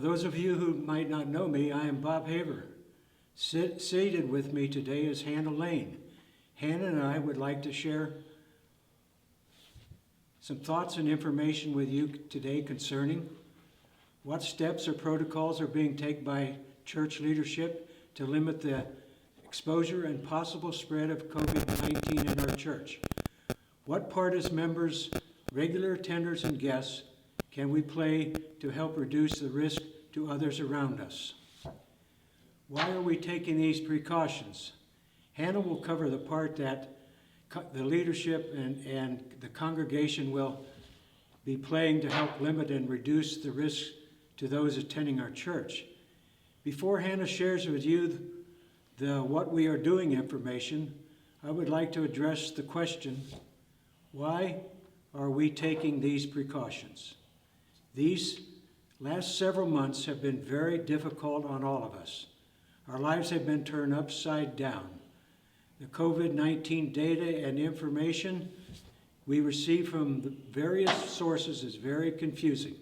those of you who might not know me, I am Bob Haver. Seated with me today is Hannah Lane. Hannah and I would like to share some thoughts and information with you today concerning what steps or protocols are being taken by church leadership to limit the exposure and possible spread of COVID-19 in our church. What part as members, regular attenders, and guests can we play to help reduce the risk to others around us? Why are we taking these precautions? Hannah will cover the part that the leadership and the congregation will be playing to help limit and reduce the risk to those attending our church. Before Hannah shares with you the what we are doing information, I would like to address the question, why are we taking these precautions? These last several months have been very difficult on all of us. Our lives have been turned upside down. The COVID-19 data and information we receive from the various sources is very confusing.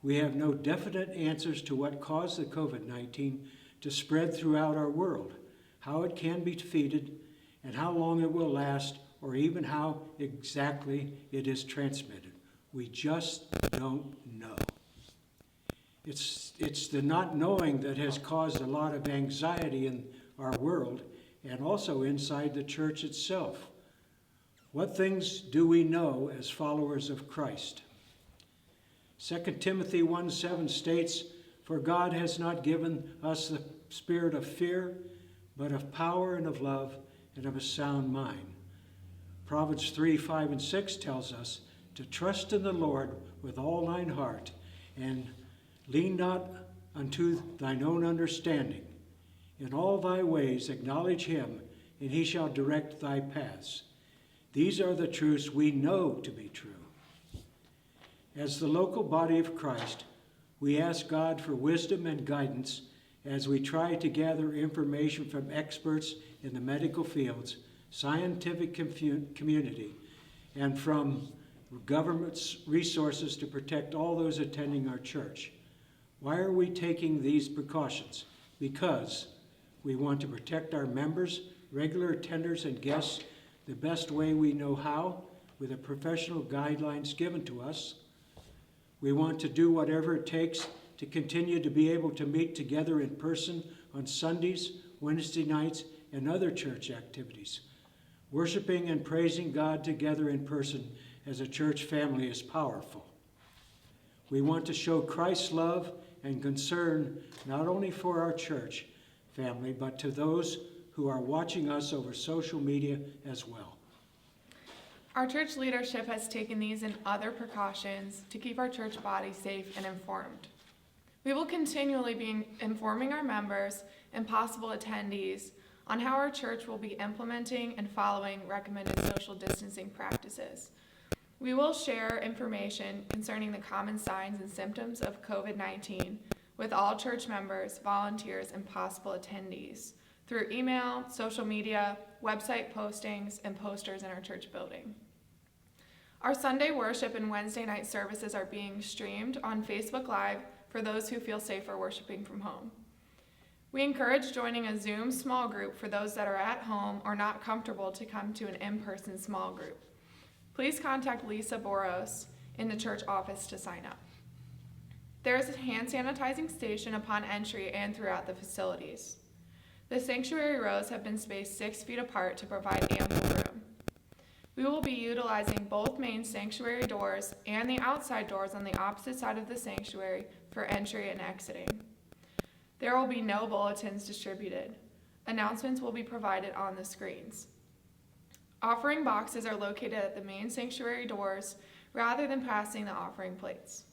We have no definite answers to what caused the COVID-19 to spread throughout our world, how it can be defeated, and how long it will last, or even how exactly it is transmitted. We just don't know. It's the not knowing that has caused a lot of anxiety in our world and also inside the church itself. What things do we know as followers of Christ? 2 Timothy 1:7 states, "For God has not given us the spirit of fear, but of power and of love and of a sound mind." Proverbs 3:5 and 6 tells us to trust in the Lord with all thine heart and lean not unto thine own understanding. In all thy ways acknowledge him, and he shall direct thy paths. These are the truths we know to be true. As the local body of Christ, we ask God for wisdom and guidance as we try to gather information from experts in the medical fields, scientific community, and from government's resources to protect all those attending our church. Why are we taking these precautions? Because we want to protect our members, regular attenders, and guests the best way we know how, with the professional guidelines given to us. We want to do whatever it takes to continue to be able to meet together in person on Sundays, Wednesday nights, and other church activities. Worshiping and praising God together in person as a church family is powerful. We want to show Christ's love and concern not only for our church family, but to those who are watching us over social media as well. Our church leadership has taken these and other precautions to keep our church body safe and informed. We will continually be informing our members and possible attendees on how our church will be implementing and following recommended social distancing practices. We will share information concerning the common signs and symptoms of COVID-19 with all church members, volunteers, and possible attendees through email, social media, website postings, and posters in our church building. Our Sunday worship and Wednesday night services are being streamed on Facebook Live for those who feel safer worshiping from home. We encourage joining a Zoom small group for those that are at home or not comfortable to come to an in-person small group. Please contact Lisa Boros in the church office to sign up. There is a hand sanitizing station upon entry and throughout the facilities. The sanctuary rows have been spaced 6 feet apart to provide ample room. We will be utilizing both main sanctuary doors and the outside doors on the opposite side of the sanctuary for entry and exiting. There will be no bulletins distributed. Announcements will be provided on the screens. Offering boxes are located at the main sanctuary doors rather than passing the offering plates.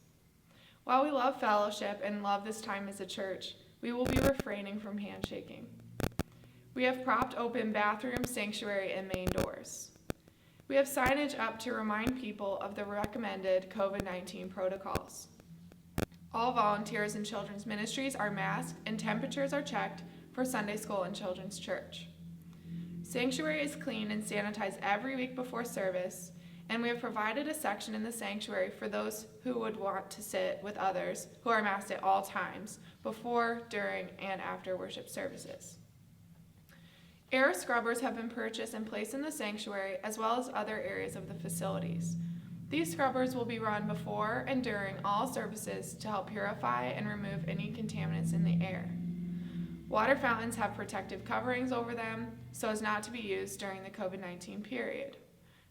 While we love fellowship and love this time as a church, we will be refraining from handshaking. We have propped open bathroom, sanctuary, and main doors. We have signage up to remind people of the recommended COVID-19 protocols. All volunteers in children's ministries are masked and temperatures are checked for Sunday school and children's church. Sanctuary is cleaned and sanitized every week before service, and we have provided a section in the sanctuary for those who would want to sit with others who are masked at all times, before, during, and after worship services. Air scrubbers have been purchased and placed in the sanctuary as well as other areas of the facilities. These scrubbers will be run before and during all services to help purify and remove any contaminants in the air. Water fountains have protective coverings over them so as not to be used during the COVID-19 period.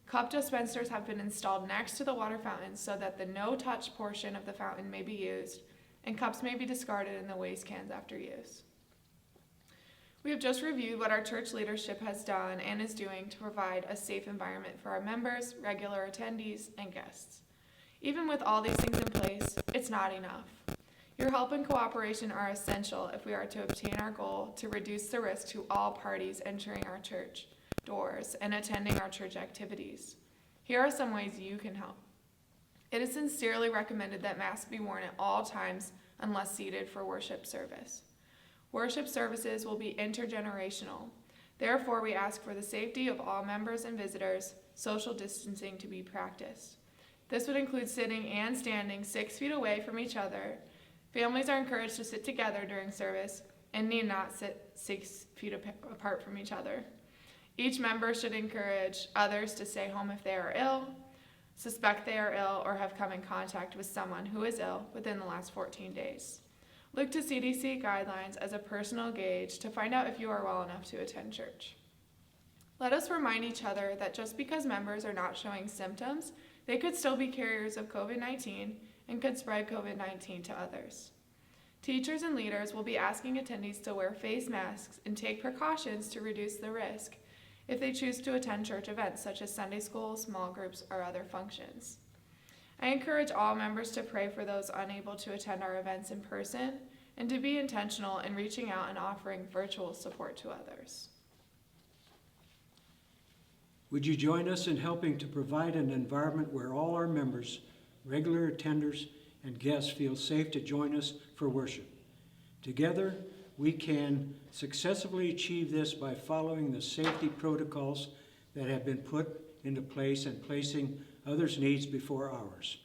Cup dispensers have been installed next to the water fountains so that the no-touch portion of the fountain may be used, and cups may be discarded in the waste cans after use. We have just reviewed what our church leadership has done and is doing to provide a safe environment for our members, regular attendees, and guests. Even with all these things in place, it's not enough. Your help and cooperation are essential if we are to obtain our goal to reduce the risk to all parties entering our church doors and attending our church activities. Here are some ways you can help. It is sincerely recommended that masks be worn at all times unless seated for worship service. Worship services will be intergenerational. Therefore, we ask for the safety of all members and visitors, social distancing to be practiced. This would include sitting and standing 6 feet away from each other. Families are encouraged to sit together during service and need not sit 6 feet apart from each other. Each member should encourage others to stay home if they are ill, suspect they are ill, or have come in contact with someone who is ill within the last 14 days. Look to CDC guidelines as a personal gauge to find out if you are well enough to attend church. Let us remind each other that just because members are not showing symptoms, they could still be carriers of COVID-19 and could spread COVID-19 to others. Teachers and leaders will be asking attendees to wear face masks and take precautions to reduce the risk if they choose to attend church events such as Sunday school, small groups, or other functions. I encourage all members to pray for those unable to attend our events in person and to be intentional in reaching out and offering virtual support to others. Would you join us in helping to provide an environment where all our members, regular attenders, and guests feel safe to join us for worship? Together, we can successfully achieve this by following the safety protocols that have been put into place and placing others' needs before ours.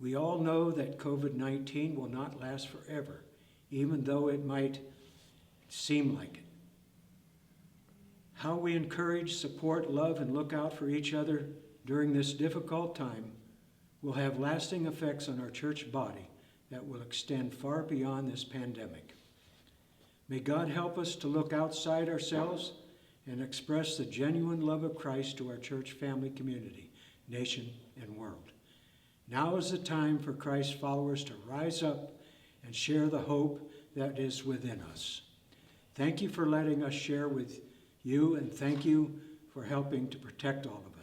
We all know that COVID-19 will not last forever, even though it might seem like it. How we encourage, support, love, and look out for each other during this difficult time will have lasting effects on our church body that will extend far beyond this pandemic. May God help us to look outside ourselves and express the genuine love of Christ to our church family community, nation, and world. Now is the time for Christ's followers to rise up and share the hope that is within us. Thank you for letting us share with you, and thank you for helping to protect all of us.